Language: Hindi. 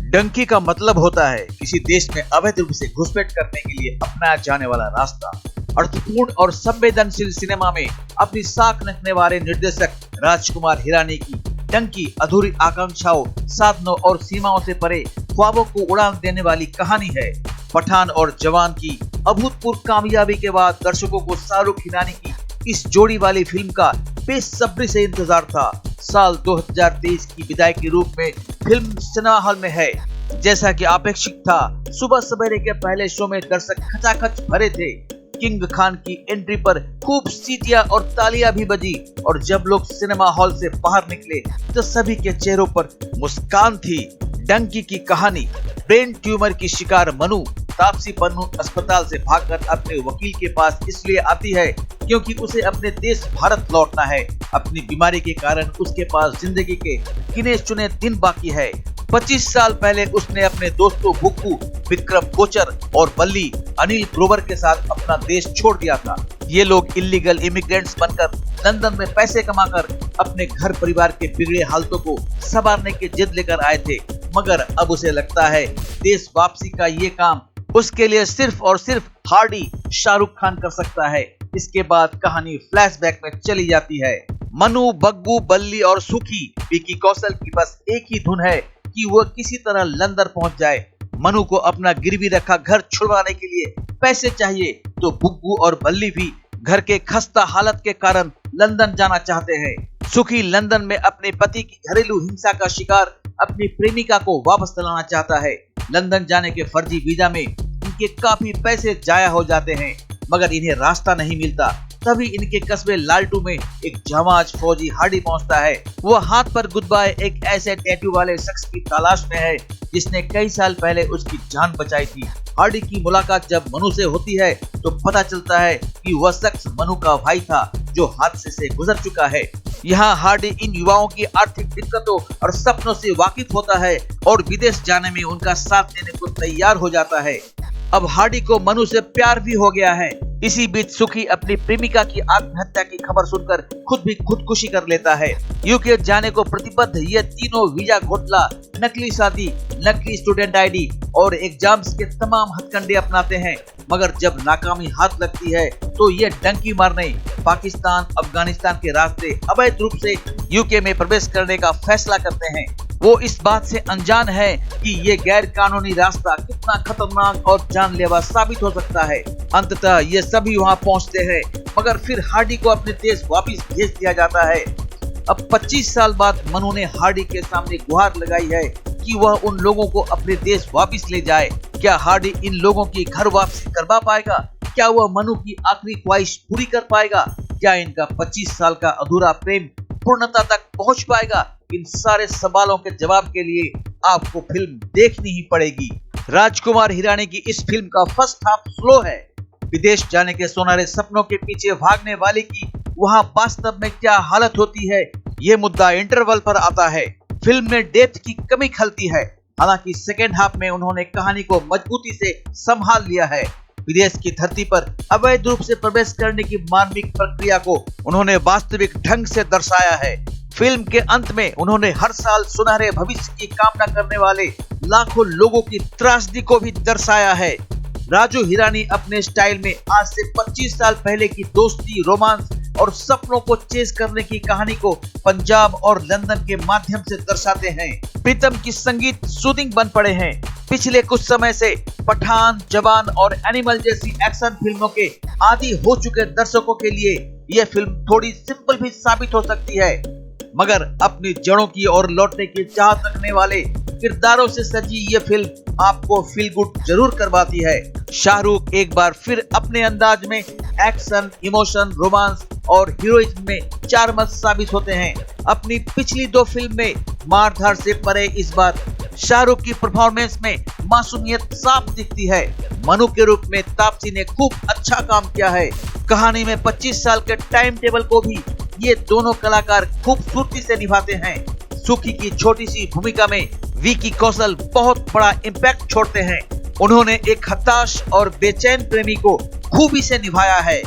डंकी का मतलब होता है किसी देश में अवैध रूप से घुसपैठ करने के लिए अपनाया जाने वाला रास्ता। अर्थपूर्ण और संवेदनशील सिनेमा में अपनी साख रखने वाले निर्देशक राजकुमार हिरानी की डंकी अधूरी आकांक्षाओं, साधनों और सीमाओं से परे ख्वाबों को उड़ान देने वाली कहानी है। पठान और जवान की अभूतपूर्व कामयाबी के बाद दर्शकों को शाहरुख हिरानी की इस जोड़ी वाली फिल्म का बेसब्री से इंतजार था। साल 2023 की विदाई के रूप में फिल्म सिनेमा हॉल में है, जैसा कि अपेक्षित था। सुबह सवेरे के पहले शो में दर्शक खचाखच भरे थे। किंग खान की एंट्री पर खूब सीटियां और तालियां भी बजी और जब लोग सिनेमा हॉल से बाहर निकले तो सभी के चेहरों पर मुस्कान थी। डंकी की कहानी ब्रेन ट्यूमर की शिकार मनु तापसी पन्नू अस्पताल से भागकर अपने वकील के पास इसलिए आती है क्योंकि उसे अपने देश भारत लौटना है। अपनी बीमारी के कारण उसके पास जिंदगी के गिने चुने दिन बाकी है। 25 साल पहले उसने अपने दोस्तों बुक्कू, विक्रम कोचर और बल्ली अनिल ग्रोवर के साथ अपना देश छोड़ दिया था। ये लोग इलीगल इमिग्रेंट्स बनकर लंदन में पैसे कमाकर अपने घर परिवार के बिगड़े हालतों को संवारने की जिद लेकर आए थे, मगर अब उसे लगता है देश वापसी का ये काम उसके लिए सिर्फ और सिर्फ हार्डी शाहरुख खान कर सकता है। इसके बाद कहानी फ्लैशबैक में चली जाती है। मनु, बग्गू, बल्ली और सुखी, विकी कौशल की बस एक ही धुन है कि वो किसी तरह लंदन पहुंच जाए। मनु को अपना गिरवी रखा घर छुड़वाने के लिए पैसे चाहिए तो बुग्गू और बल्ली भी घर के खस्ता हालत के कारण लंदन जाना चाहते हैं। सुखी लंदन में अपने पति की घरेलू हिंसा का शिकार अपनी प्रेमिका को वापस लाना चाहता है। लंदन जाने के फर्जी वीजा में इनके काफी पैसे जाया हो जाते हैं, मगर इन्हें रास्ता नहीं मिलता। तभी इनके कस्बे लालटू में एक जाबाज फौजी हार्डी पहुंचता है। वो हाथ पर गुड बाय एक ऐसे टैटू वाले शख्स की तलाश में है जिसने कई साल पहले उसकी जान बचाई थी। हार्डी की मुलाकात जब मनु से होती है तो पता चलता है कि वह शख्स मनु का भाई था जो हादसे से गुजर चुका है। यहाँ हार्डी इन युवाओं की आर्थिक दिक्कतों और सपनों से वाकिफ होता है और विदेश जाने में उनका साथ देने को तैयार हो जाता है। अब हार्डी को मनु से प्यार भी हो गया है। इसी बीच सुखी अपनी प्रेमिका की आत्महत्या की खबर सुनकर खुद भी खुदकुशी कर लेता है। यूके जाने को प्रतिबद्ध ये तीनों वीजा घोटाला, नकली शादी, नकली स्टूडेंट आईडी और एग्जाम्स के तमाम हथकंडे अपनाते हैं, मगर जब नाकामी हाथ लगती है तो ये डंकी मारने पाकिस्तान, अफगानिस्तान के रास्ते अवैध रूप से यूके में प्रवेश करने का फैसला करते हैं। वो इस बात से अनजान है कि ये गैर कानूनी रास्ता कितना खतरनाक और जानलेवा साबित हो सकता है। अंततः ये सभी वहाँ पहुँचते हैं, मगर फिर हार्डी को अपने देश वापस भेज दिया जाता है। अब 25 साल बाद मनु ने हार्डी के सामने गुहार लगाई है कि वह उन लोगों को अपने देश वापस ले जाए। क्या हार्डी इन लोगों की घर वापसी करवा पाएगा? क्या वह मनु की आखिरी ख्वाहिश पूरी कर पाएगा? क्या इनका 25 साल का अधूरा प्रेम पूर्णता तक पहुंच पाएगा? इन सारे सवालों के जवाब के लिए आपको फिल्म देखनी ही पड़ेगी। राजकुमार हिरानी की इस फिल्म का फर्स्ट हाफ स्लो है। विदेश जाने के सोनारे सपनों के पीछे भागने वाले की वहां वास्तव में क्या हालत होती है, ये मुद्दा इंटरवल पर आता है। फिल्म में डेप्थ की कमी खलती है। हालांकि सेकेंड हाफ में उन्होंने कहानी को मजबूती से संभाल लिया है। विदेश की धरती पर अवैध रूप से प्रवेश करने की मानविक प्रक्रिया को उन्होंने वास्तविक ढंग से दर्शाया है। फिल्म के अंत में उन्होंने हर साल सुनहरे भविष्य की कामना करने वाले लाखों लोगों की त्रासदी को भी दर्शाया है। राजू हिरानी अपने स्टाइल में आज से 25 साल पहले की दोस्ती, रोमांस और सपनों को चेज करने की कहानी को पंजाब और लंदन के माध्यम से दर्शाते हैं। प्रीतम की संगीत सूदिंग बन पड़े हैं। पिछले कुछ समय से पठान, जवान और एनिमल जैसी एक्शन फिल्मों के आदी हो चुके दर्शकों के लिए यह फिल्म थोड़ी सिंपल भी साबित हो सकती है, मगर अपनी जड़ों की ओर लौटने की चाहत रखने वाले किरदारों से सजी ये फिल्म आपको फील गुड जरूर करवाती है। शाहरुख एक बार फिर अपने अंदाज में एक्शन, इमोशन, रोमांस और हीरोइज्म में चारमस्त साबित होते हैं। अपनी पिछली दो फिल्म में मारधार से परे इस बार शाहरुख की परफॉर्मेंस में मासूमियत साफ दिखती है। मनु के रूप में तापसी ने खूब अच्छा काम किया है। कहानी में 25 साल के टाइम टेबल को भी ये दोनों कलाकार खूबसूरती से निभाते हैं। सुखी की छोटी सी भूमिका में विकी कौशल बहुत बड़ा इम्पैक्ट छोड़ते हैं। उन्होंने एक हताश और बेचैन प्रेमी को खूबी से निभाया है।